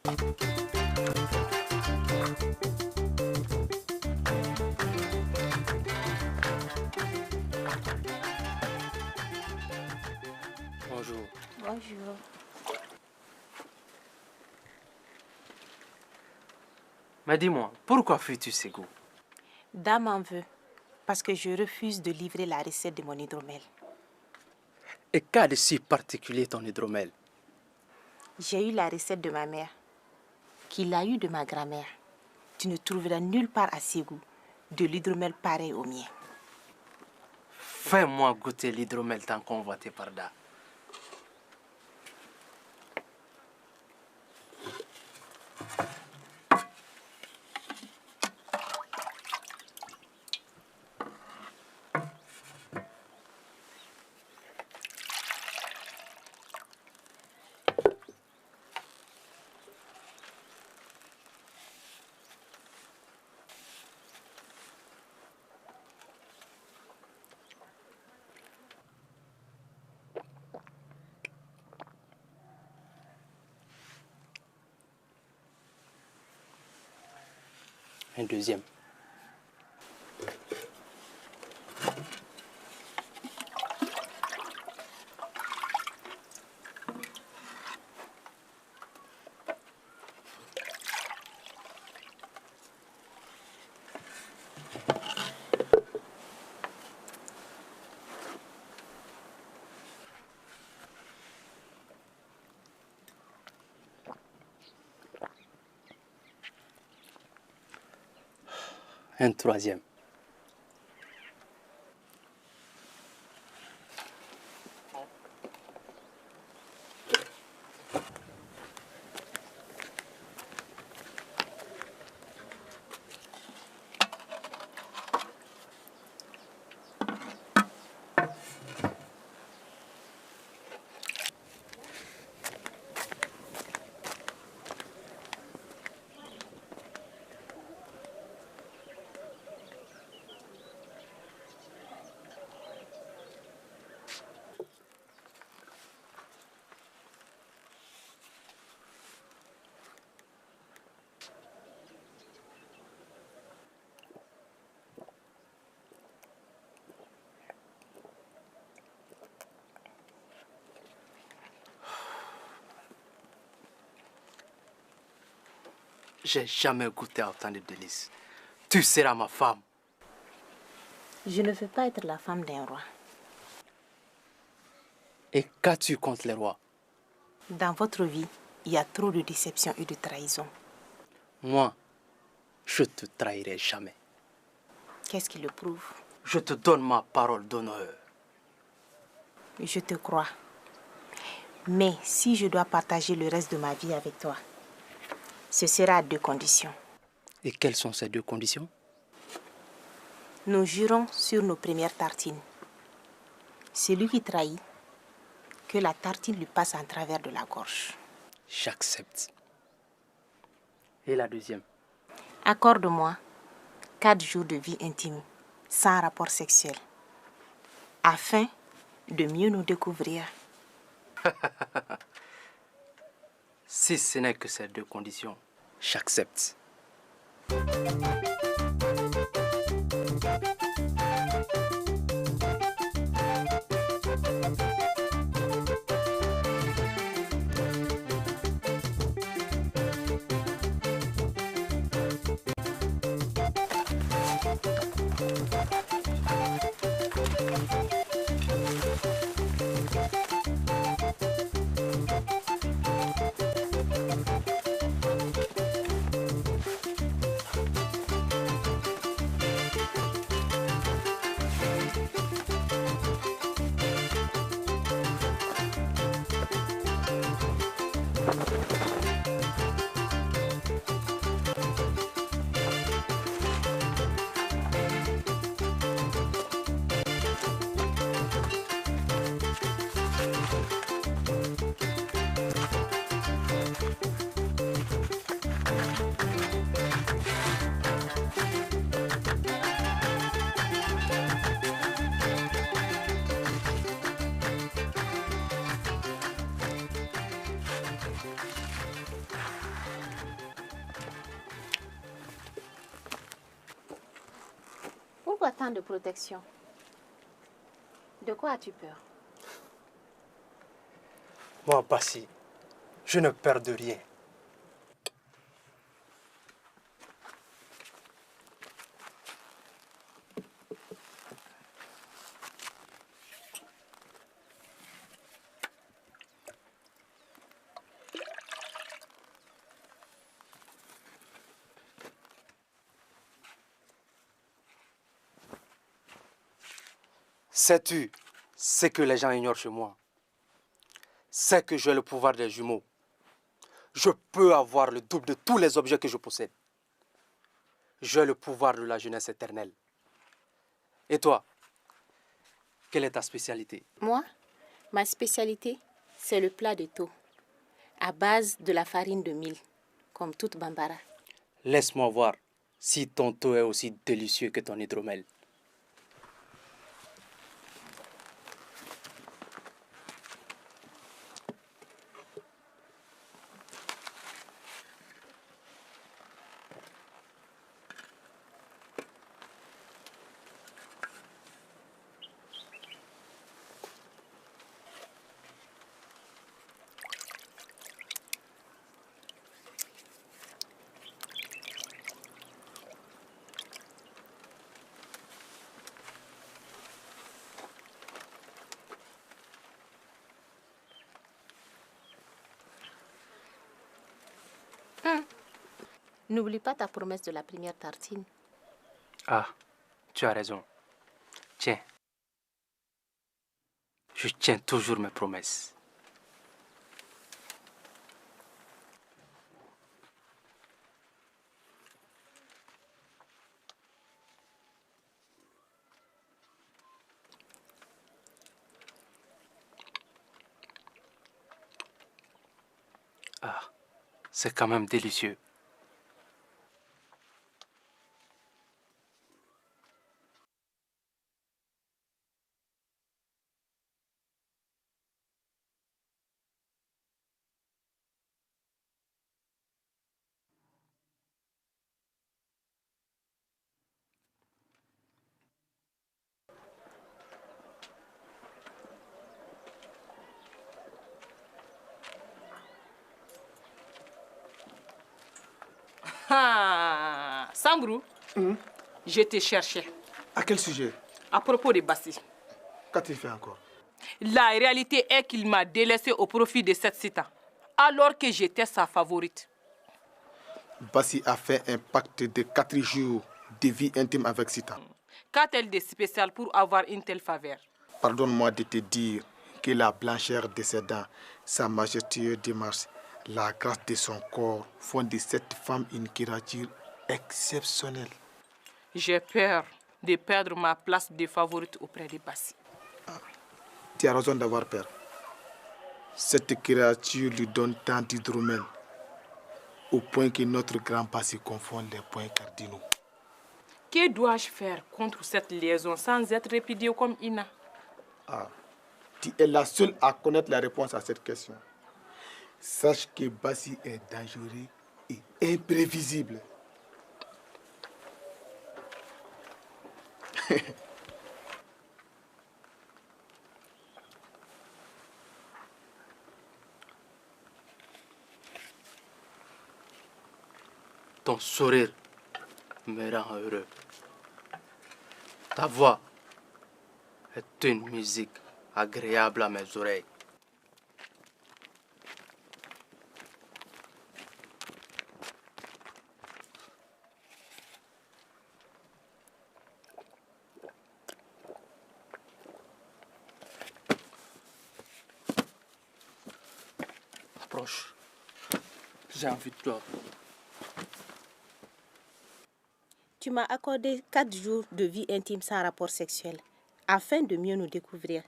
Bonjour. Bonjour. Mais dis-moi, pourquoi fuis-tu Ségou? Dame en veut, parce que je refuse de livrer la recette de mon hydromel. Et qu'a de si particulier ton hydromel? J'ai eu la recette de ma mère, qui l'a eu de ma grand-mère. Tu ne trouveras nulle part à Ségou de l'hydromel pareil au mien. Fais-moi goûter l'hydromel tant convoité par Da. Un deuxième. Un troisième. J'ai jamais goûté à autant de délices. Tu seras ma femme. Je ne veux pas être la femme d'un roi. Et qu'as-tu contre les rois? Dans votre vie, il y a trop de déception et de trahison. Moi, je te trahirai jamais. Qu'est-ce qui le prouve? Je te donne ma parole d'honneur. Je te crois. Mais si je dois partager le reste de ma vie avec toi, ce sera à deux conditions. Et quelles sont ces deux conditions? Nous jurons sur nos premières tartines. Celui qui trahit, que la tartine lui passe en travers de la gorge. J'accepte. Et la deuxième? Accorde-moi 4 jours de vie intime, sans rapport sexuel, afin de mieux nous découvrir. Si ce n'est que ces deux conditions, j'accepte. Pourquoi tant de protection? De quoi as-tu peur? Moi, Bassi, je ne perds de rien. Sais-tu ce que les gens ignorent chez moi? C'est que j'ai le pouvoir des jumeaux. Je peux avoir le double de tous les objets que je possède. J'ai le pouvoir de la jeunesse éternelle. Et toi, quelle est ta spécialité? Moi, ma spécialité, c'est le plat de thau, à base de la farine de mil, comme toute Bambara. Laisse-moi voir si ton thau est aussi délicieux que ton hydromel. N'oublie pas ta promesse de la première tartine. Ah, tu as raison. Tiens, je tiens toujours mes promesses. Ah, c'est quand même délicieux. Ah, Sambrou, je te cherchais. À quel sujet? À propos de Bassi. Qu'a-t-il fait encore? La réalité est qu'il m'a délaissé au profit de cette cita, alors que j'étais sa favorite. Bassi a fait un pacte de 4 jours de vie intime avec Sita. Qu'a-t-elle de spécial pour avoir une telle faveur? Pardonne-moi de te dire que la blancheur de ses dents, sa majestueuse démarche, la grâce de son corps font de cette femme une créature exceptionnelle. J'ai peur de perdre ma place de favorite auprès de Bassi. Tu as raison d'avoir peur. Cette créature lui donne tant d'hydromel, au point que notre grand Bassi confond les points cardinaux. Que dois-je faire contre cette liaison sans être répudié comme Ina? Tu es la seule à connaître la réponse à cette question. Sache que Bassi est dangereux et imprévisible. Ton sourire me rend heureux. Ta voix est une musique agréable à mes oreilles. Approche. J'ai envie de toi. Tu m'as accordé 4 jours de vie intime sans rapport sexuel, afin de mieux nous découvrir.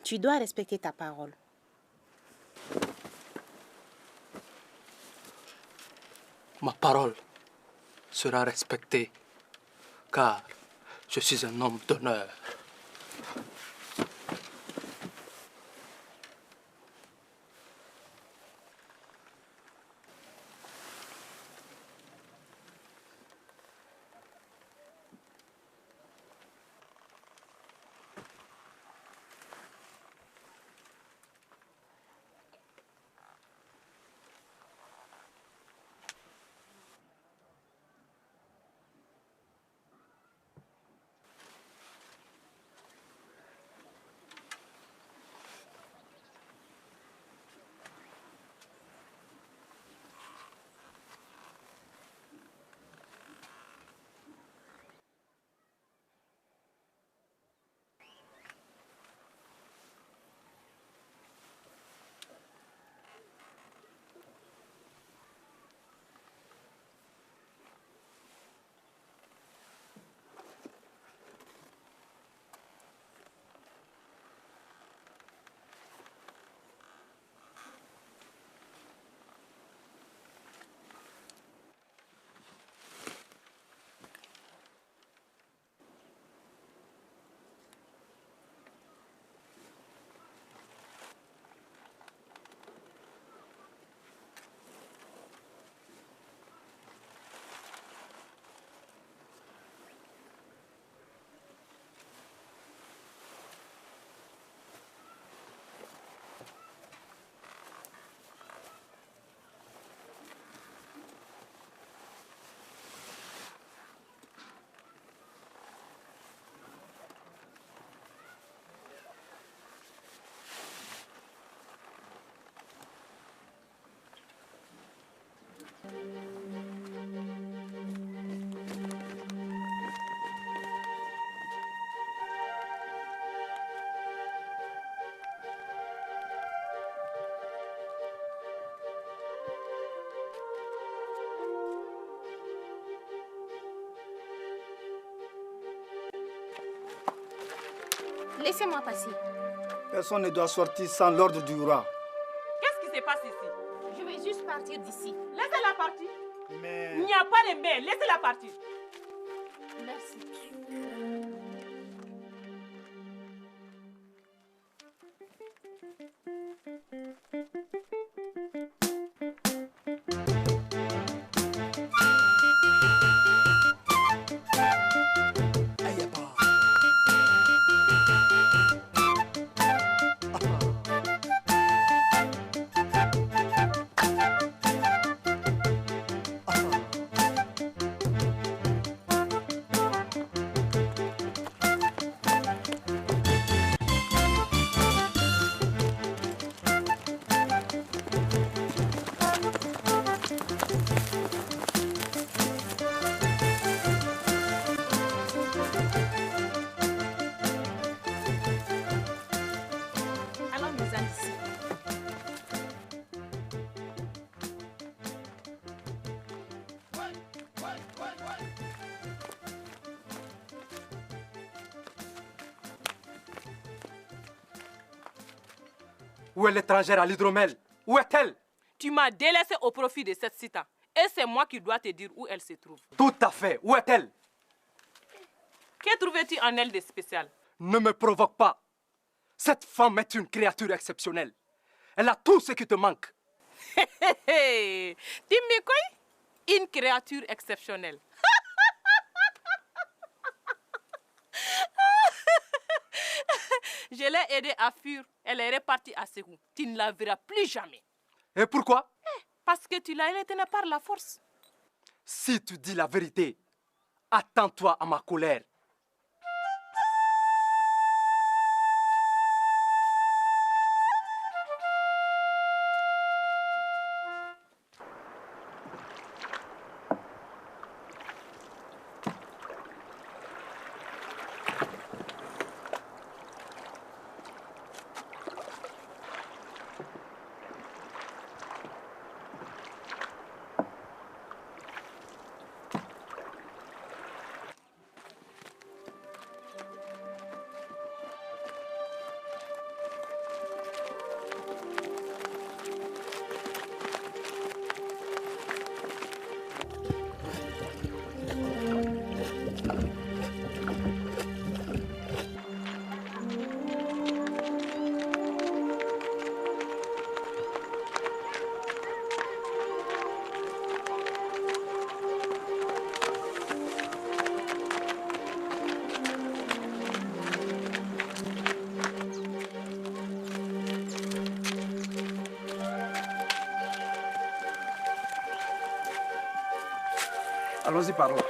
Tu dois respecter ta parole. Ma parole sera respectée, car je suis un homme d'honneur. Laissez-moi passer. Personne ne doit sortir sans l'ordre du roi. Qu'est-ce qui se passe ici? Je vais juste partir d'ici. Laissez-la partir. Mais... Il n'y a pas de mais, laissez-la partir. Merci. Allons-nous-en d'ici. Où est l'étrangère à l'hydromel? Où est-elle? Tu m'as délaissé au profit de cette cita. Et c'est moi qui dois te dire où elle se trouve. Tout à fait. Où est-elle? Que trouvais-tu en elle de spécial? Ne me provoque pas. Cette femme est une créature exceptionnelle. Elle a tout ce qui te manque. Tu me quoi? Une créature exceptionnelle. Je l'ai aidée à fuir. Elle est repartie à Ségou. Tu ne la verras plus jamais. Et pourquoi? Parce que tu l'as retenue par la force. Si tu dis la vérité, attends-toi à ma colère. Allons-y par là.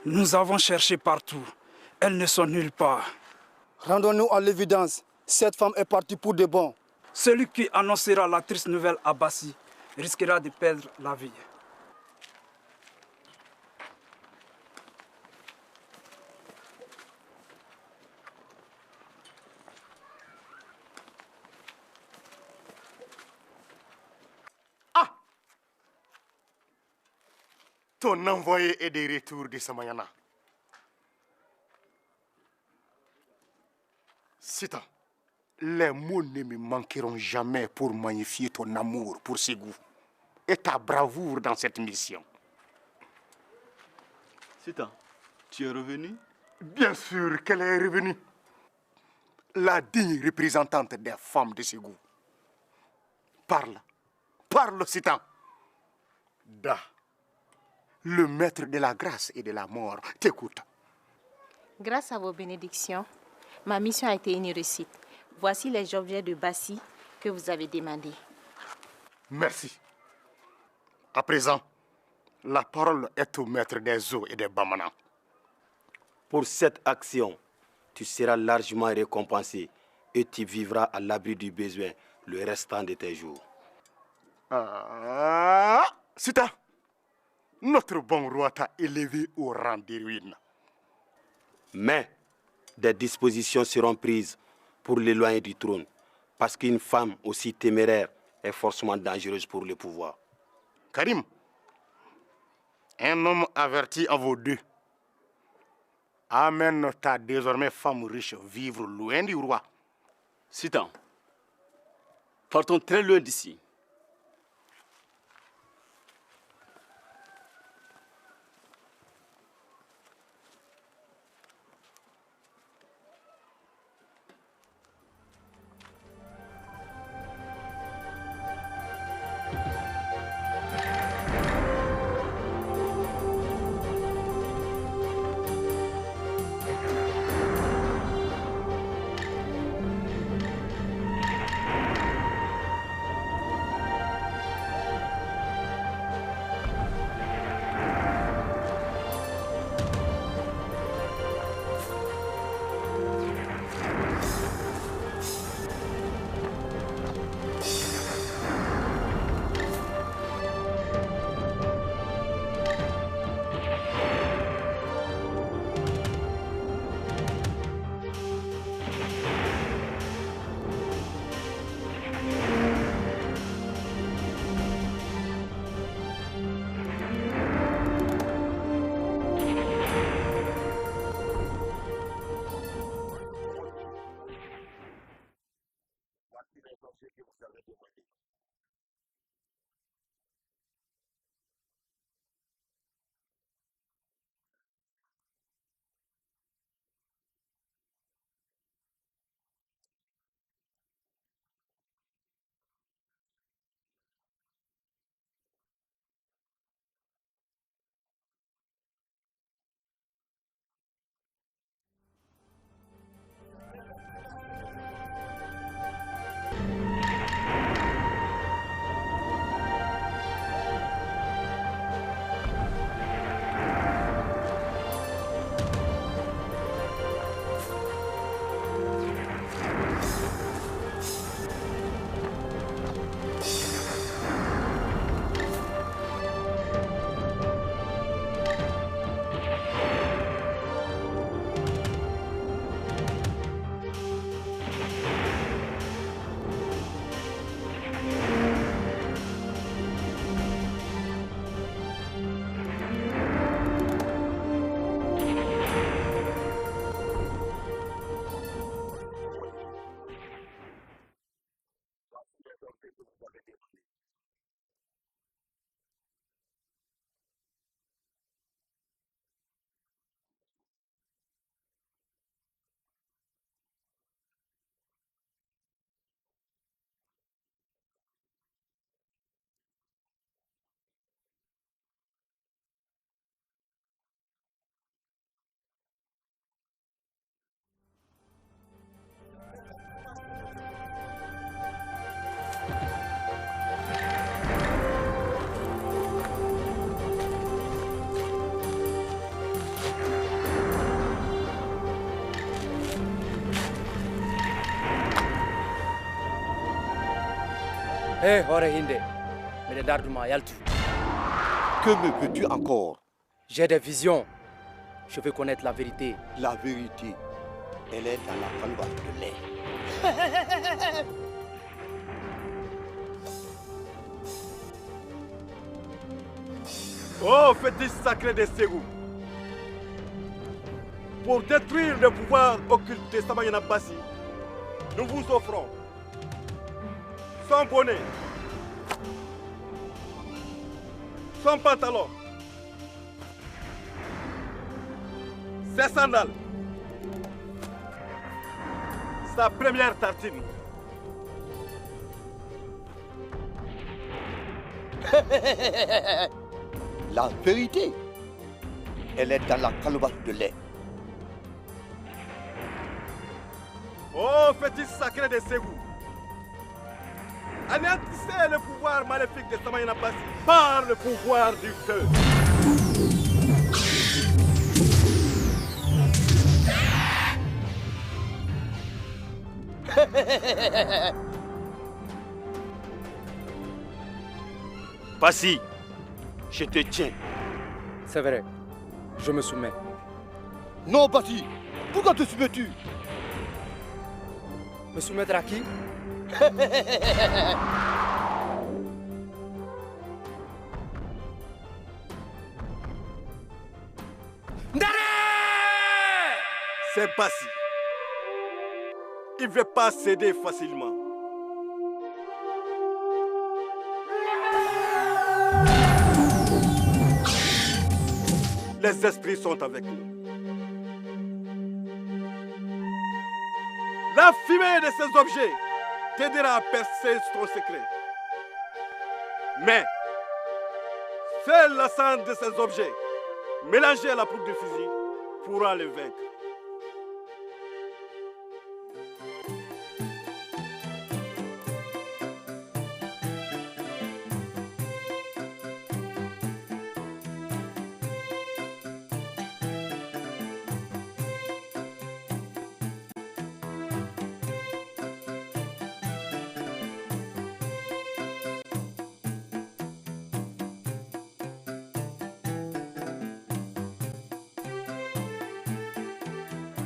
Nous avons cherché partout. Elles ne sont nulle part. Rendons-nous à l'évidence. Cette femme est partie pour de bon. Celui qui annoncera la triste nouvelle à Bassi risquera de perdre la vie. Ton envoyé est de retour de Samayana. Sita, les mots ne me manqueront jamais pour magnifier ton amour pour Ségou. et ta bravoure dans cette mission. Sita, tu es revenu? Bien sûr qu'elle est revenue. La digne représentante des femmes de Ségou. Parle. Parle, Sita. Da. Le maître de la grâce et de la mort t'écoute. Grâce à vos bénédictions, ma mission a été une réussite. Voici les objets de Bassi que vous avez demandés. Merci. À présent, la parole est au maître des eaux et des Bamana. Pour cette action, tu seras largement récompensé et tu vivras à l'abri du besoin le restant de tes jours. Sita, notre bon roi t'a élevé au rang d'héroïne. Mais des dispositions seront prises pour l'éloigner du trône, parce qu'une femme aussi téméraire est forcément dangereuse pour le pouvoir. Karim, un homme averti à vos deux, amène ta désormais femme riche vivre loin du roi. Sita, partons très loin d'ici. Hé, Hore Hinde, mais Darduma Yaltu. Que me veux-tu encore? J'ai des visions. Je veux connaître la vérité. La vérité, elle est dans la calebasse de lait. Oh, fétiche sacré de Ségou, pour détruire le pouvoir occulte de Samayana Bassi, nous vous offrons son bonnet, son pantalon, ses sandales, sa première tartine. La vérité, elle est dans la calebasse de lait. Oh, fétiche sacré de Ségou, anéantissez le pouvoir maléfique de Samayana Bassi par le pouvoir du feu. Bassi, je te tiens. C'est vrai, je me soumets. Non, Bassi, pourquoi te soumets-tu? Me soumettre à qui? C'est Bassi. Il ne veut pas céder facilement. Les esprits sont avec nous. La fumée de ces objets t'aidera à percer ton secret. Mais, seul la cendre de ces objets, mélangée à la poudre de fusil, pourra le vaincre.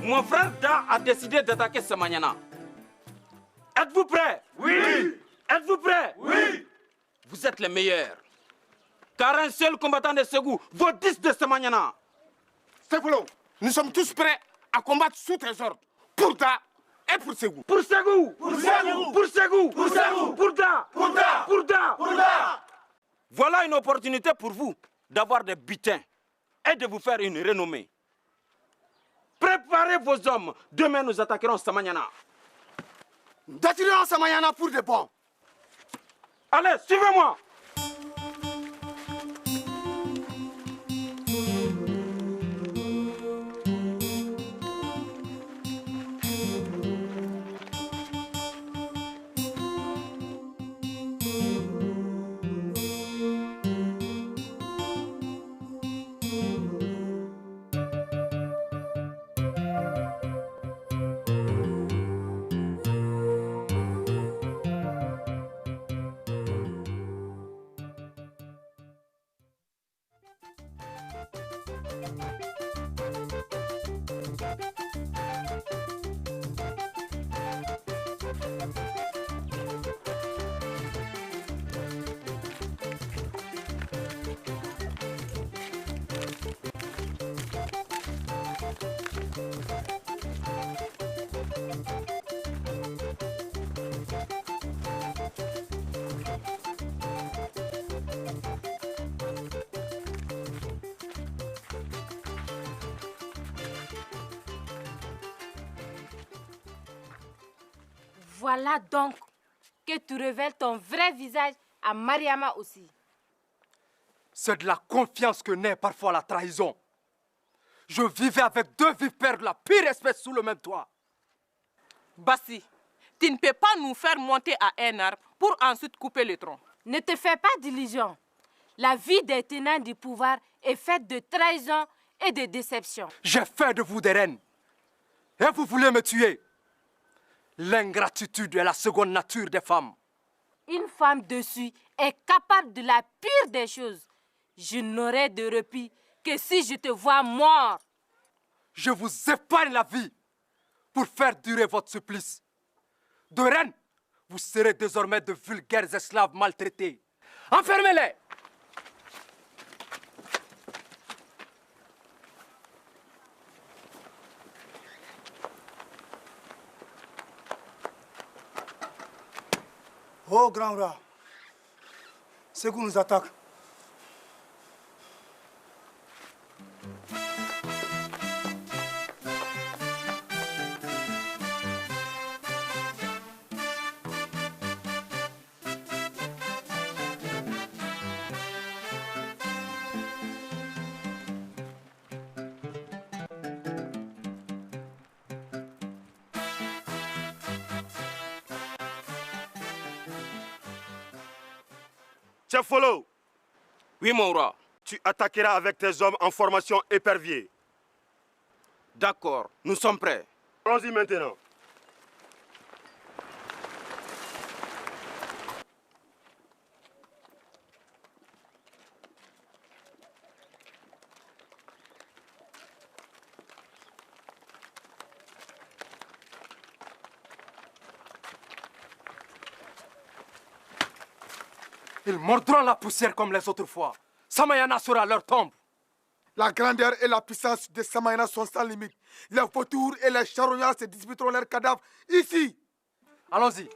Mon frère Da a décidé d'attaquer Samanyana. Êtes-vous prêts? Oui. Êtes-vous prêts? Oui. Vous êtes les meilleurs. Car un seul combattant de Ségou vaut 10 de Samanyana. Sepolo, nous sommes tous prêts à combattre sous tes ordres. Pour Da et pour Ségou. Pour Ségou. Pour Ségou. Pour Ségou. Pour Ségou. Pour Da. Pour Da. Pour Da. Pour Da. Voilà une opportunité pour vous d'avoir des butins et de vous faire une renommée. Préparez vos hommes. Demain, nous attaquerons Samanyana. Nous attirerons Samanyana pour de bon. Allez, suivez-moi. Voilà donc que tu révèles ton vrai visage à Mariama aussi. C'est de la confiance que naît parfois la trahison. Je vivais avec deux vipères de la pire espèce sous le même toit. Bassi, tu ne peux pas nous faire monter à un arbre pour ensuite couper le tronc. Ne te fais pas d'illusions. La vie des tenants du pouvoir est faite de trahison et de déception. J'ai fait de vous des reines. Et vous voulez me tuer. L'ingratitude est la seconde nature des femmes. Une femme dessus est capable de la pire des choses. Je n'aurai de répit que si je te vois mort. Je vous épargne la vie pour faire durer votre supplice. De reine, vous serez désormais de vulgaires esclaves maltraités. Enfermez-les! Oh, grand rat, Ségou nous attaque. Tchefolo, Oui, mon roi. tu attaqueras avec tes hommes en formation épervier. D'accord, nous sommes prêts. Allons-y maintenant. Ils mordront la poussière comme les autres fois. Samayana sera leur tombe. La grandeur et la puissance de Samayana sont sans limite. Les vautours et les charognards se disputeront leurs cadavres ici. Allons-y.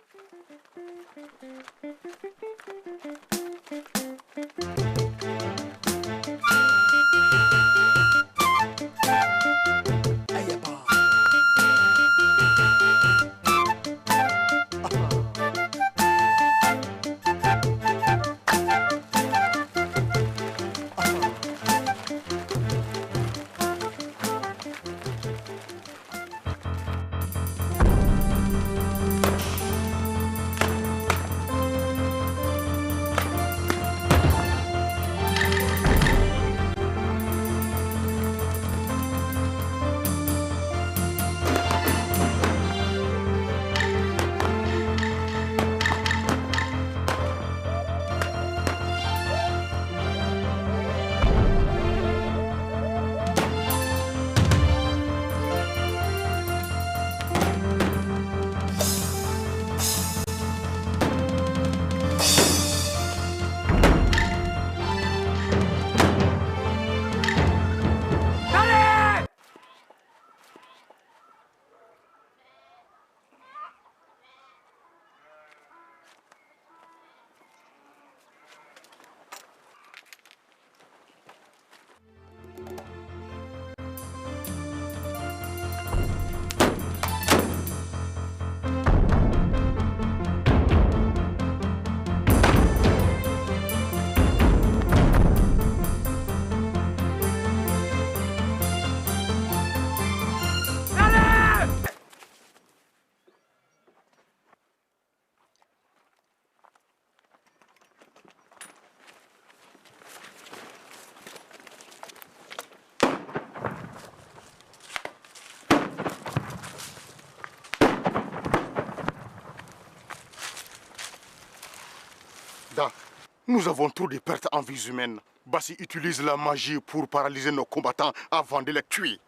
Nous avons trop de pertes en vies humaines. Bassi utilise la magie pour paralyser nos combattants avant de les tuer.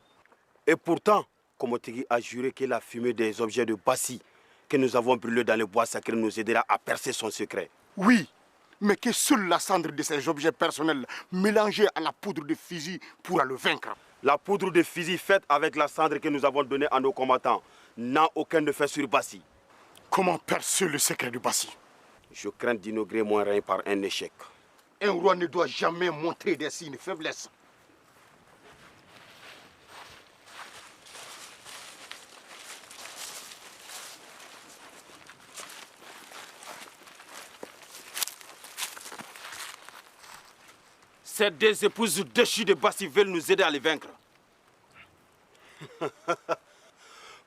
Et pourtant, Komotegi a juré que la fumée des objets de Bassi que nous avons brûlés dans le bois sacré nous aidera à percer son secret. Oui, mais que seule la cendre de ces objets personnels mélangée à la poudre de fusil pourra le vaincre. La poudre de fusil faite avec la cendre que nous avons donnée à nos combattants n'a aucun effet sur Bassi. Comment percer le secret de Bassi? Je crains d'inaugurer mon règne par un échec. Un roi ne doit jamais montrer des signes de faiblesse. Ces deux épouses déchues de Bassi veulent nous aider à les vaincre.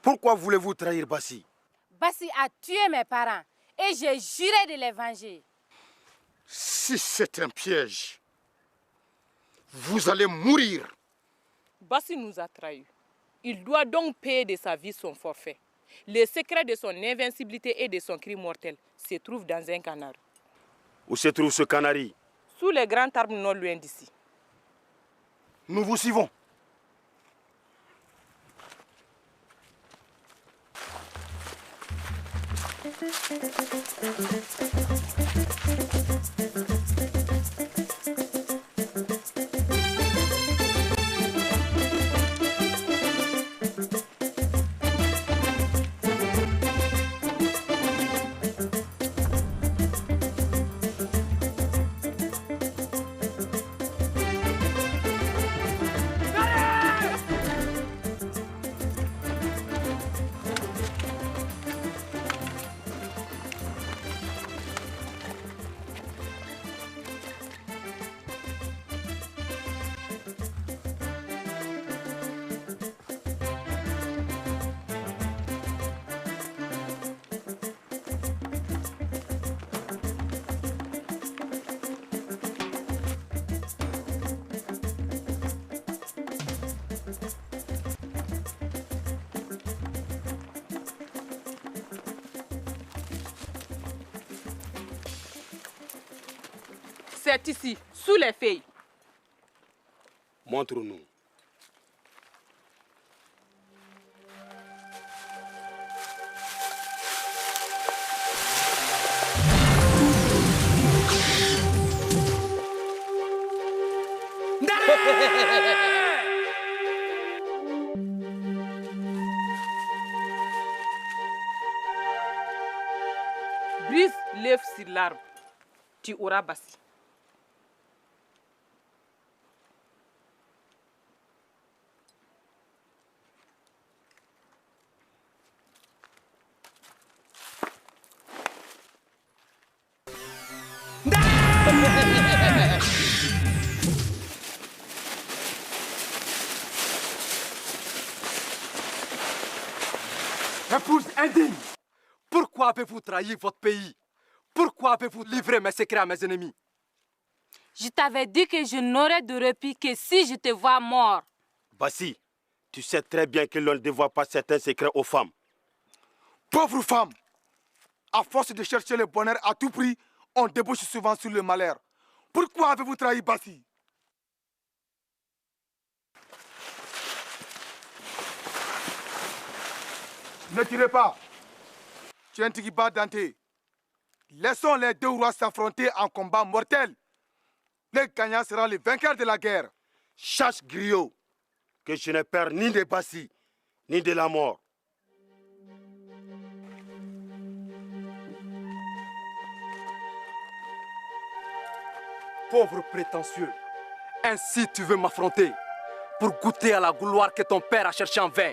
Pourquoi voulez-vous trahir Bassi? Bassi a tué mes parents et j'ai juré de les venger. Si c'est un piège, vous allez mourir. Bassi nous a trahis. Il doit donc payer de sa vie son forfait. Le secret de son invincibilité et de son cri mortel se trouve dans un canard. Où se trouve ce canari? Sous les grands arbres non loin d'ici. Nous vous suivons. C'est ici, sous les feuilles. Montre-nous. Brise l'œuf sur l'arbre. Tu auras Bassi. Épouse indigne, pourquoi avez-vous trahi votre pays? Pourquoi avez-vous livré mes secrets à mes ennemis? Je t'avais dit que je n'aurais de répit que si je te vois mort. Bassi, tu sais très bien que l'on ne dévoile pas certains secrets aux femmes. Pauvre femme, à force de chercher le bonheur à tout prix, on débouche souvent sur le malheur. Pourquoi avez-vous trahi Bassi? Ne tirez pas. Tientigiba Dante. Laissons les deux rois s'affronter en combat mortel. Le gagnant sera le vainqueur de la guerre. Chasse griot, que je ne perds ni de Bassi, ni de la mort. Pauvre prétentieux, ainsi tu veux m'affronter pour goûter à la gloire que ton père a cherché en vain.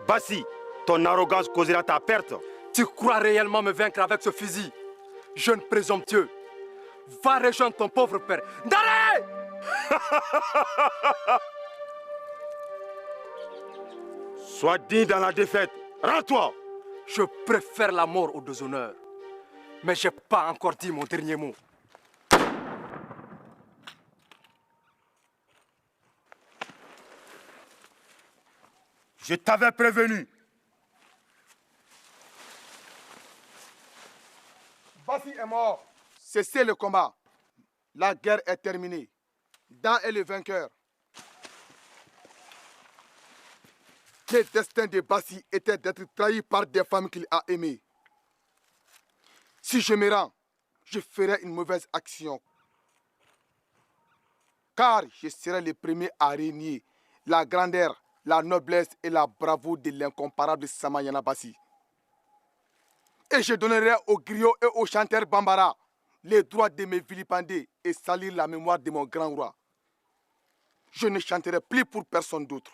Bassi, ton arrogance causera ta perte. Tu crois réellement me vaincre avec ce fusil? Jeune présomptueux, va rejoindre ton pauvre père. Ndare! Sois digne dans la défaite. Rends-toi. Je préfère la mort au déshonneur. Mais je n'ai pas encore dit mon dernier mot. Je t'avais prévenu. Bassi est mort. Cessez le combat. La guerre est terminée. Dan est le vainqueur. Le destin de Bassi était d'être trahi par des femmes qu'il a aimées. Si je me rends, je ferai une mauvaise action. Car je serai le premier à régner la grandeur, la noblesse et la bravoure de l'incomparable Samayana Bassi. Et je donnerai aux griots et aux chanteurs Bambara les droits de me vilipender et salir la mémoire de mon grand roi. Je ne chanterai plus pour personne d'autre.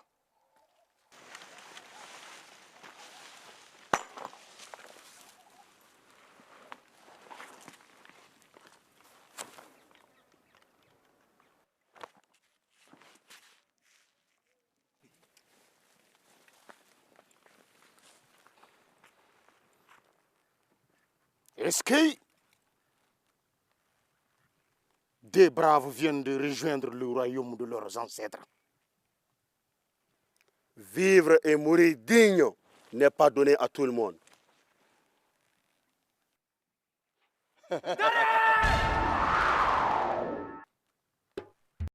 Est-ce que des braves viennent de rejoindre le royaume de leurs ancêtres? Vivre et mourir digne n'est pas donné à tout le monde. Ndare!